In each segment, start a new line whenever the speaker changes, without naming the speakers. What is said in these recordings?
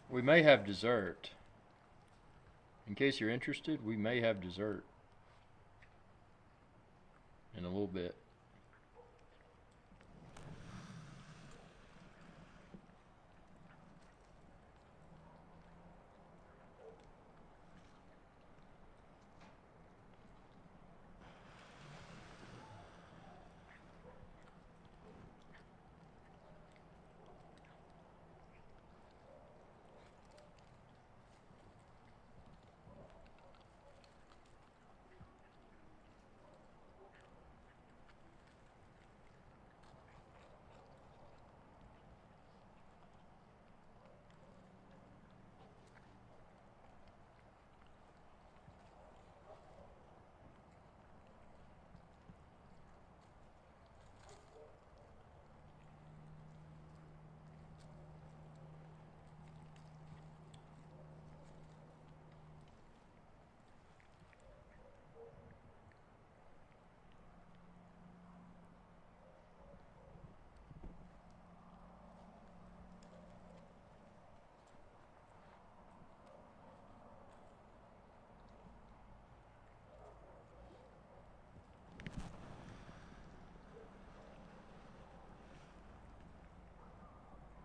We may have dessert. In case you're interested, we may have dessert in a little bit.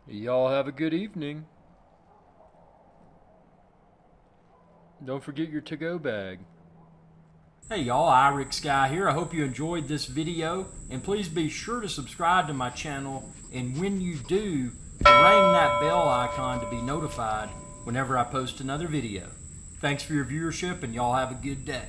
Y'all have a good evening. Don't forget your to-go bag.
Hey y'all, Irix Guy here. I hope you enjoyed this video, and please be sure to subscribe to my channel, and when you do, ring that bell icon to be notified whenever I post another video. Thanks for your viewership, and y'all have a good day.